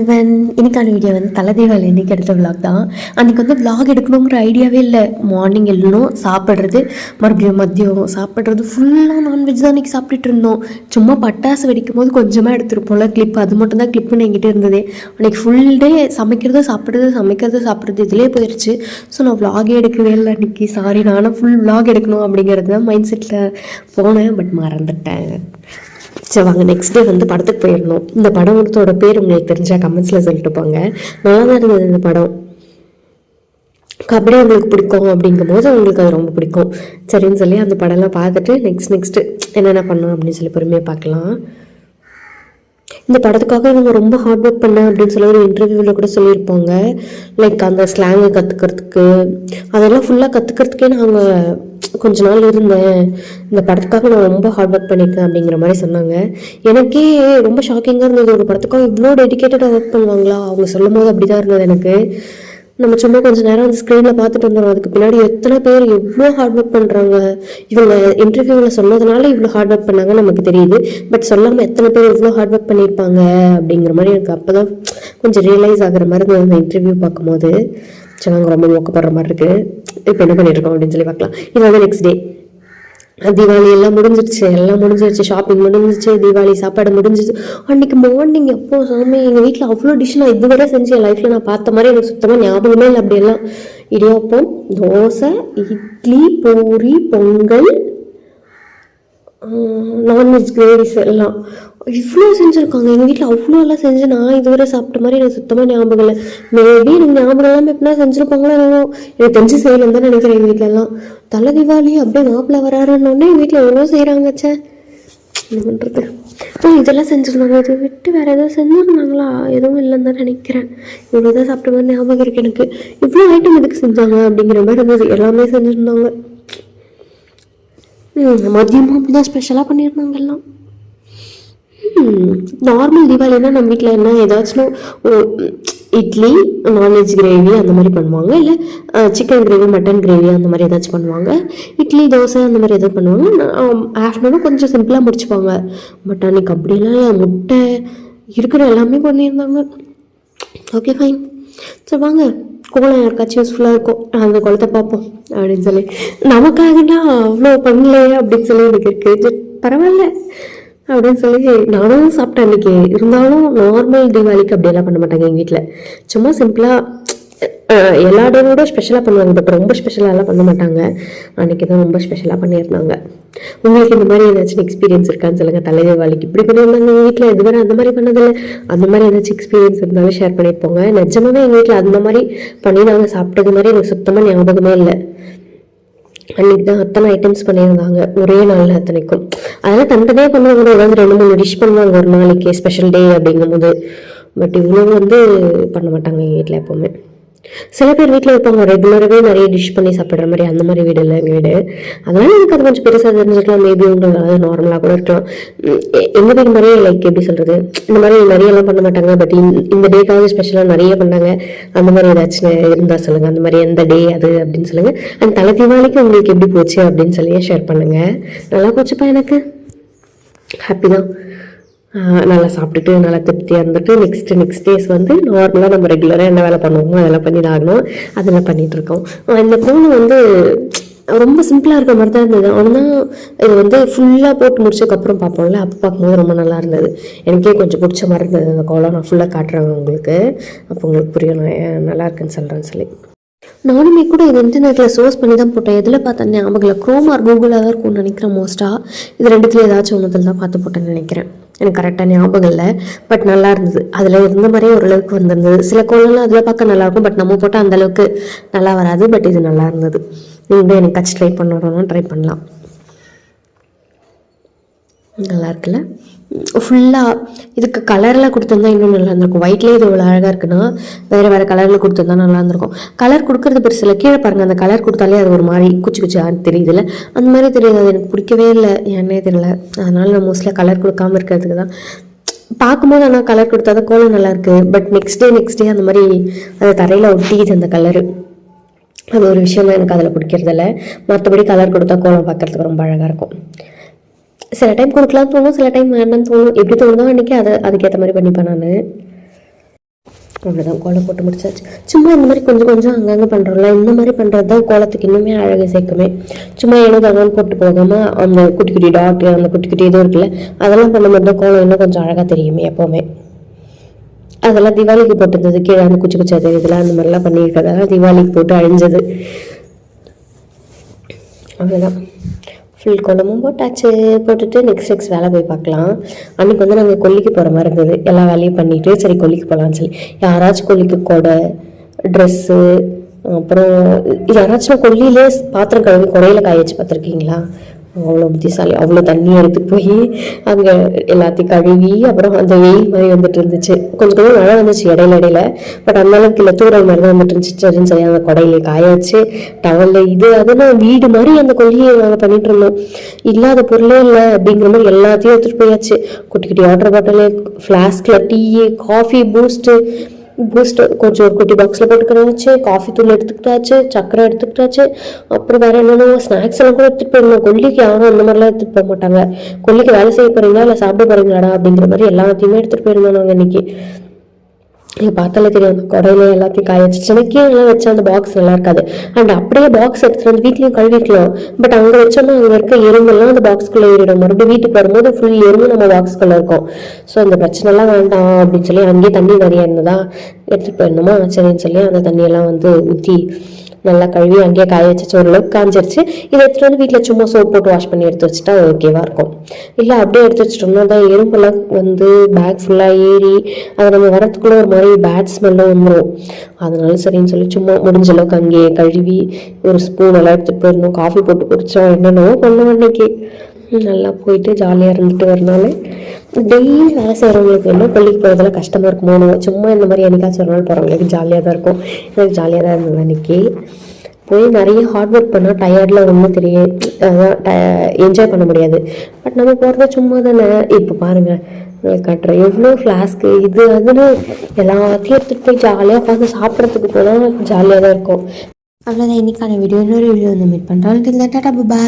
Everyone, இன்னைக்கான video வந்து தலை தீபாவளி இன்றைக்கி எடுத்த விளாக் தான். அன்றைக்கி வந்து விளாக் எடுக்கணுங்கிற ஐடியாவே இல்லை. மார்னிங் எழுதணும், சாப்பிட்றது, மறுபடியும் மதியம் சாப்பிட்றது, ஃபுல்லாக நான்வெஜ் தான் அன்றைக்கி சாப்பிட்டுட்டு இருந்தோம். சும்மா பட்டாசு வெடிக்கும் போது கொஞ்சமாக எடுத்துருப்போம்ல கிளிப், அது மட்டும் தான் கிளிப்புன்னு என்கிட்ட இருந்ததே. அன்றைக்கி ஃபுல் டே சமைக்கிறது சாப்பிட்றது இதிலே போயிடுச்சு. ஸோ நான் விளாகே எடுக்கவே இல்லை அன்றைக்கி. சாரி, நானும் ஃபுல் விளாக் எடுக்கணும் அப்படிங்கிறது தான் மைண்ட் செட்டில் போனேன், பட் மறந்துட்டேன். சரி வாங்க, நெக்ஸ்ட் டே வந்து படத்துக்கு போயிடணும். இந்த படத்தோட பேர் உங்களுக்கு தெரிஞ்சால் கமெண்ட்ஸில் சொல்லிட்டு போங்க. நல்லா தான் இருந்தது இந்த படம். கபடி உங்களுக்கு பிடிக்கும் அப்படிங்கும் போது உங்களுக்கு அது ரொம்ப பிடிக்கும். சரின்னு சொல்லி அந்த படம்லாம் பார்த்துட்டு நெக்ஸ்ட்டு என்னென்ன பண்ணோம் அப்படின்னு சொல்லி பொறுமையாக பார்க்கலாம். இந்த படத்துக்காக இவங்க ரொம்ப ஹார்ட் ஒர்க் பண்ணேன் அப்படின்னு சொல்லி ஒரு இன்டர்வியூவில் கூட சொல்லியிருப்பாங்க. லைக் அந்த ஸ்லாங்கை கற்றுக்கிறதுக்கு, அதெல்லாம் ஃபுல்லாக கற்றுக்கிறதுக்கே நாங்கள் கொஞ்ச நாள் இருந்தேன். இந்த படத்துக்காக நான் ரொம்ப ஹார்ட் ஒர்க் பண்ணியிருக்கேன் அப்படிங்கிற மாதிரி சொன்னாங்க. எனக்கே ரொம்ப ஷாக்கிங்காக இருந்தது, ஒரு படத்துக்காக இவ்வளோ டெடிக்கேட்டடாக ஒர்க் பண்ணுவாங்களா. அவங்க சொல்லும் போது அப்படி தான் இருந்தது எனக்கு. நம்ம சும்மா கொஞ்சம் நேரம் அந்த ஸ்க்ரீனில் பார்த்துட்டு வந்துடும், அதுக்கு பின்னாடி எத்தனை பேர் எவ்வளோ ஹார்ட் ஒர்க் பண்ணுறாங்க. இவங்க இன்டர்வியூவில் சொன்னதுனால இவ்வளோ ஹார்ட் ஒர்க் பண்ணாங்க நமக்கு தெரியுது, பட் சொல்லாமல் எத்தனை பேர் எவ்வளோ ஹார்ட் ஒர்க் பண்ணியிருப்பாங்க அப்படிங்கிற மாதிரி எனக்கு அப்போ தான் கொஞ்சம் ரியலைஸ் ஆகிற மாதிரி இருந்தது அந்த இன்டர்வியூ பார்க்கும்போது. சரி, நாங்கள் ரொம்ப மோக்கப்படுற மாதிரி இருக்குது. இப்போ என்ன பண்ணியிருக்கோம் அப்படின்னு சொல்லி பார்க்கலாம். இது வந்து நெக்ஸ்ட் டே தீபாவளி எல்லாம் முடிஞ்சிருச்சு, ஷாப்பிங் முடிஞ்சிச்சு, தீபாவளி சாப்பாடு முடிஞ்சிச்சு. அன்றைக்கி மார்னிங் எப்போ சாமி எங்கள் வீட்டில் அவ்வளோ டிஷ் நான் இதுவரை செஞ்சு என் லைஃப்பில் நான் பார்த்த மாதிரி எனக்கு சுத்தமாக ஞாபகமே இல்லை. அப்படியெல்லாம் இடியாப்பம், தோசை, இட்லி, பூரி, பொங்கல், நான்வெஜ் கிரேவிஸ் எல்லாம் இவ்வளோ செஞ்சுருக்காங்க. எங்கள் வீட்டில் அவ்வளோலாம் செஞ்சு நான் இதுவரை சாப்பிட்ட மாதிரி எனக்கு சுத்தமாக ஞாபகம் இல்லை. மேபி எனக்கு ஞாபகம் இல்லாமல் எப்படின்னா செஞ்சுருப்பாங்களோ எனக்கு தெரிஞ்சு செய்யலன்னு தான் நினைக்கிறேன். எங்கள் வீட்டிலலாம் தலை தீபாவளி அப்படியே மாப்பிள்ளை வராருன்னொன்னே எங்கள் வீட்டில் எவ்வளோ செய்கிறாங்கச்சே, என்ன பண்ணுறது. இதெல்லாம் செஞ்சுருந்தாங்க, இதை விட்டு வேறு எதாவது செஞ்சுருந்தாங்களா, எதுவும் இல்லைன்னு தான் நினைக்கிறேன். இவ்வளோ தான் சாப்பிட்ட மாதிரி ஞாபகம் இருக்குது எனக்கு. இவ்வளோ ஐட்டம் எதுக்கு செஞ்சாங்க அப்படிங்கிற மாதிரி இருந்தது. எல்லாமே செஞ்சுருந்தாங்க. மதியமும் அப்படிதான் ஸ்பெஷலாக பண்ணியிருந்தாங்க எல்லாம். நார்மல் தீபாவளினா நம்ம வீட்டில் என்ன ஏதாச்சும் இட்லி, நான்வெஜ் கிரேவி அந்த மாதிரி பண்ணுவாங்க, இல்லை சிக்கன் கிரேவி, மட்டன் கிரேவி அந்த மாதிரி ஏதாச்சும் பண்ணுவாங்க. இட்லி, தோசை அந்த மாதிரி எதாவது பண்ணுவாங்க. ஆஃப்டர்நூனும் கொஞ்சம் சிம்பிளாக முடிச்சுப்பாங்க. பட் அன்றைக்கி அப்படிலாம் முட்டை இருக்கிற எல்லாமே பண்ணியிருந்தாங்க. Okay fine. சரி வாங்க, கோலம் யாருக்காச்சும் யூஸ்ஃபுல்லாக இருக்கும், அந்த குளத்தை பார்ப்போம் அப்படின்னு சொல்லி. நமக்காகனா அவ்வளோ பண்ணலையே அப்படின்னு சொல்லி எனக்கு இருக்குது. பரவாயில்ல அப்படின்னு சொல்லி நானும் சாப்பிட்டேன் அன்றைக்கி. இருந்தாலும் நார்மல் தீபாவளிக்கு அப்படியெல்லாம் பண்ண மாட்டாங்க எங்கள் வீட்டில். சும்மா சிம்பிளாக எல்லா டேவோட ஸ்பெஷலாக பண்ணுவாங்க, பட் ரொம்ப ஸ்பெஷலாலாம் பண்ண மாட்டாங்க. அன்றைக்கி தான் ரொம்ப ஸ்பெஷலாக பண்ணியிருந்தாங்க. உங்களுக்கு இந்த மாதிரி ஏதாச்சும் எக்ஸ்பீரியன்ஸ் இருக்கான்னு சொல்லுங்கள். தலை தீபாவளிக்கு இப்படி பண்ணியிருந்தாங்க எங்கள் வீட்டில், இதுவரை அந்த மாதிரி பண்ணதில்லை. அந்த மாதிரி ஏதாச்சும் எக்ஸ்பீரியன்ஸ் இருந்தாலும் ஷேர் பண்ணியிருப்போங்க. நிஜமாவே எங்கள் வீட்டில் அந்த மாதிரி பண்ணி நாங்கள் சாப்பிட்டது மாதிரி எனக்கு சுத்தமாக ஞாபகமே இல்லை. அன்றைக்கி தான் அத்தனை ஐட்டம்ஸ் பண்ணியிருந்தாங்க ஒரே நாளில் அத்தனைக்கும். அதெல்லாம் தனித்தனியாக பண்ணுவாங்க, ஏதாவது 2-3 டிஷ் பண்ணுவாங்க ஒரு நாளைக்கு ஸ்பெஷல் டே அப்படிங்கும்போது. பட் இவ்வளோ வந்து பண்ண மாட்டாங்க எங்கள் வீட்டில் எப்போவுமே. சில பேர் வீட்டில் இருப்பாங்க ரெகுலராகவே நிறைய டிஷ் பண்ணி சாப்பிட்ற மாதிரி, அந்த மாதிரி வீடு இல்லை எங்கள் வீடு. அதனால எனக்கு அது கொஞ்சம் பெருசாக தெரிஞ்சுக்கலாம். மேபி உங்களுக்கு அது நார்மலாக கூட இருக்கலாம். எங்கள் வீடு மாதிரியே லைக் எப்படி சொல்கிறது, இந்த மாதிரி நிறையெல்லாம் பண்ண மாட்டாங்க. பட் இந்த டேக்காவது ஸ்பெஷலாக நிறைய பண்ணாங்க. அந்த மாதிரி ஏதாச்சும் இருந்தால் சொல்லுங்கள், அந்த மாதிரி எந்த டே அது அப்படின்னு சொல்லுங்கள். அந்த தலை தீபாவளிக்கு உங்களுக்கு எப்படி போச்சு அப்படின்னு சொல்லி ஷேர் பண்ணுங்கள். நல்லா போச்சுப்பா, எனக்கு ஹாப்பி தான். நல்லா சாப்பிட்டுட்டு நல்லா திருப்தியாக இருந்துட்டு நெக்ஸ்ட் டேஸ் வந்து நார்மலாக நம்ம ரெகுலராக என்ன வேலை பண்ணுவோமோ அதெல்லாம் பண்ணி தான் ஆகணும். அதெல்லாம் பண்ணிகிட்ருக்கோம். இந்த கோலம் வந்து ரொம்ப சிம்பிளாக இருக்க மாதிரி தான் இருந்தது. ஆனால் இது வந்து ஃபுல்லாக போட்டு முடிச்சதுக்கப்புறம் பார்ப்போம்ல, அப்போ பார்க்கும்போது ரொம்ப நல்லா இருந்தது. எனக்கே கொஞ்சம் பிடிச்ச மாதிரி இருந்தது அந்த கோலம். நான் ஃபுல்லாக காட்டுறாங்க உங்களுக்கு, அப்போ உங்களுக்கு புரியும் நான் நல்லா இருக்குன்னு சொல்கிறேன்னு சொல்லி. நானுமே கூட இது இன்டர்நெட்டில் சோர்ஸ் பண்ணி தான் போட்டேன். எதில் பார்த்தேன் ஞாபகம் இல்லை, க்ரோம் ஆர் கூகுளாக தான் இருக்கும்னு நினைக்கிறேன். மோஸ்ட்டாக இது ரெண்டுத்துல ஏதாச்சும் ஒன்றுதில் தான் பார்த்து போட்டேன்னு நினைக்கிறேன். எனக்கு கரெக்டாக ஞாபகம் இல்லை, பட் நல்லா இருந்தது. அதில் இருந்த மாதிரியே ஓரளவுக்கு வந்திருந்தது. சில கோலம்லாம் அதில் பார்க்க நல்லாயிருக்கும், பட் நம்ம போட்டால் அந்தளவுக்கு நல்லா வராது. பட் இது நல்லா இருந்தது. நீங்களும் எனக்கு கட்சி ட்ரை பண்ணுறோன்னா ட்ரை பண்ணலாம். நல்லா இருக்குல்ல. ஃபுல்லாக இதுக்கு கலர்லாம் கொடுத்துருந்தா இன்னும் நல்லா இருந்திருக்கும். ஒயிட்லேயே இது இவ்வளோ அழகாக இருக்குன்னா வேறு கலரில் கொடுத்துருந்தா நல்லா இருந்திருக்கும். கலர் கொடுக்குறது பெருசு இல்லை, கீழே பாருங்கள், அந்த கலர் கொடுத்தாலே அது ஒரு மாதிரி குச்சி தெரியுதுல்ல, அந்த மாதிரி தெரியுது. அது எனக்கு பிடிக்கவே இல்லை, என்னே தெரியல. அதனால் நான் மோஸ்ட்லியாக கலர் கொடுக்காமல் இருக்கிறதுக்கு தான் பார்க்கும்போது. ஆனால் கலர் கொடுத்தா தான் கோலம் நல்லாயிருக்கு. பட் நெக்ஸ்ட் டே அந்த மாதிரி அது தரையில் ஒட்டிக்குது அந்த கலரு. அது ஒரு விஷயம் தான் எனக்கு அதில் பிடிக்கிறதில்ல. மற்றபடி கலர் கொடுத்தா கோலம் பார்க்குறதுக்கு ரொம்ப அழகாக இருக்கும். சில டைம் கொடுக்கலாம் தோணும், சில டைம் வேண்டாம்னு தோணும். எப்படி தோணுதோ அன்றைக்கி அதுக்கேற்ற மாதிரி பண்ணிப்பேன் நான். அவ்வளோதான், கோலம் போட்டு முடிச்சாச்சு. சும்மா இந்த மாதிரி கொஞ்சம் கொஞ்சம் அங்கங்கே பண்ணுறோம்ல, இந்த மாதிரி பண்ணுறது தான் கோலத்துக்கு இன்னுமே அழகு சேர்க்குமே. சும்மா எனக்கு அங்கே போட்டு போகாமல் அந்த குட்டி குட்டி டாட்டு, அந்த குட்டி குட்டி இது இருக்குல்ல, அதெல்லாம் பண்ணும்போது தான் கோலம் இன்னும் கொஞ்சம் அழகாக தெரியுமே எப்போவுமே. அதெல்லாம் தீபாவளிக்கு போட்டிருந்தது, கீழே அந்த குச்சி குச்சா தெரியுதுல, அந்த மாதிரிலாம் பண்ணியிருக்கிறதெல்லாம் தீபாவளிக்கு போட்டு அழிஞ்சது. அவ்வளோதான், ஃபுல் கோலமும் போட்டாச்சு. போட்டுட்டு நெக்ஸ்ட் வேலை போய் பார்க்கலாம். அன்றைக்கி வந்து நாங்கள் கொல்லிக்கு போகிற மாதிரி இருந்தது. எல்லா வேலையும் பண்ணிவிட்டு சரி கொல்லிக்கு போகலான்னு சொல்லி, யாராச்சும் கொல்லிக்கு கொடை, ட்ரெஸ்ஸு, அப்புறம் யாராச்சும் கொல்லியிலே பாத்திரம் கழுவி கொடையில் காய வச்சு பார்த்துருக்கீங்களா? அவ்வளோ புத்திசாலி. அவ்வளோ தண்ணி எடுத்துகிட்டு போய் அங்கே எல்லாத்தையும் கழுவி, அப்புறம் அந்த வெயில் மாதிரி வந்துட்டு இருந்துச்சு. கொஞ்சம் கொஞ்சம் மழை வந்துச்சு இடையில. பட் அந்த அளவுக்கு இல்லை, தூரல் மாதிரி தான் வந்துட்டு இருந்துச்சு. சரின்னு சொல்லி அந்த கொடையிலே காய வச்சு டவலில் இது அதுன்னு வீடு மாதிரி அந்த கொல்லியை நாங்கள் பண்ணிட்டு இருந்தோம். இல்லாத பொருளே இல்லை அப்படிங்கிற மாதிரி எல்லாத்தையும் எடுத்துகிட்டு போயாச்சு. குட்டி குட்டி வாட்டர் பாட்டிலு, ஃப்ளாஸ்கில் டீ, காஃபி, பூஸ்ட்டு கொஞ்சம் ஒரு குட்டி பாக்ஸில் போட்டுக்கிட்டாச்சு. காஃபி தூள் எடுத்துக்கிட்டாச்சு, சக்கரை எடுத்துக்கிட்டாச்சு. அப்புறம் வேறு என்னென்ன ஸ்நாக்ஸ் எல்லாம் கூட எடுத்துகிட்டு போயிருந்தோம். கொல்லிக்கு யாரும் அந்த மாதிரிலாம் எடுத்துகிட்டு போக மாட்டாங்க. கொல்லிக்கு வேலை செய்ய போகிறீங்களா இல்லை சாப்பிட போகிறீங்களாடா அப்படிங்கிற மாதிரி எல்லாத்தையுமே எடுத்துகிட்டு போயிருந்தோம் நாங்கள் இன்னைக்கு. பார்த்தாலே தெரியும், கொடையில எல்லாத்தையும் காய வச்சு சின்னக்கே எல்லாம் வச்சு அந்த பாக்ஸ் நல்லா இருக்காது. அண்ட் அப்படியே பாக்ஸ் எடுத்துகிட்டு வந்து வீட்லேயும் கழுவிக்கலாம். பட் அங்கே வச்சோம்னா அங்கே இருக்க எறும்பெல்லாம் அந்த பாக்ஸ்குள்ளே ஏறிடும். மறுபடியும் வீட்டுக்கு வரும்போது ஃபுல் எறும்பு நம்ம பாக்ஸ்குள்ளே இருக்கும். ஸோ அந்த பிரச்சனைலாம் வேண்டாம் அப்படின்னு சொல்லி அங்கேயே தண்ணி நிறைய இருந்ததா எடுத்துகிட்டு போயிருந்தோமா, சரின்னு சொல்லி அந்த தண்ணியெல்லாம் வந்து ஊற்றி நல்லா கழுவி அங்கேயே காய வச்சு ஓரளவுக்கு காஞ்சிருச்சு. இதை எடுத்துகிட்டு வந்து வீட்டில் சும்மா சோப் போட்டு வாஷ் பண்ணி எடுத்து வச்சுட்டா ஓகேவாக இருக்கும். இல்லை அப்படியே எடுத்து வச்சிட்டோம்னா தான் எறும்பெல்லாம் வந்து பேக் ஃபுல்லாக ஏறி அதை நம்ம வரத்துக்குள்ளே ஒரு மாதிரி பேட் ஸ்மெல்லாம் வந்துடும். அதனால சரின்னு சொல்லி சும்மா முடிஞ்ச அளவுக்கு அங்கேயே கழுவி ஒரு ஸ்பூன் எல்லாம் எடுத்துகிட்டு போயிருந்தோம். காஃபி போட்டு குடித்தோம், என்னென்னவோ பண்ணோம் அன்னைக்கு. நல்லா போயிட்டு ஜாலியாக இருந்துட்டு வரனால டெய்லி வேலை செய்கிறவங்களுக்கு என்ன கொல்லிக்கு போகிறதுலாம் கஷ்டமாக இருக்குமோ, சும்மா இந்த மாதிரி என்னைக்காச்சும் ஒரு நாள் போகிறவங்களுக்கு ஜாலியாக தான் இருக்கும். எனக்கு ஜாலியாக தான் இருந்தது அன்றைக்கி. போய் நிறைய ஹார்ட் ஒர்க் பண்ணால் டயர்டில் ஒன்றும் என்ஜாய் பண்ண முடியாது. பட் நம்ம போகிறது சும்மா தானே. இப்போ பாருங்கள் காட்டுறேன், எவ்வளோ ஃப்ளாஸ்க்கு இது அதுன்னு எல்லாத்தையும் எடுத்துகிட்டு போய் ஜாலியாக உட்காந்து சாப்பிட்றதுக்கு போனால் ஜாலியாக தான் இருக்கும். அவ்வளோதான் இன்னைக்கான வீடியோ. இன்னொரு வீடியோ வந்து மீட் பண்ணுறோம். டாடா பாய்.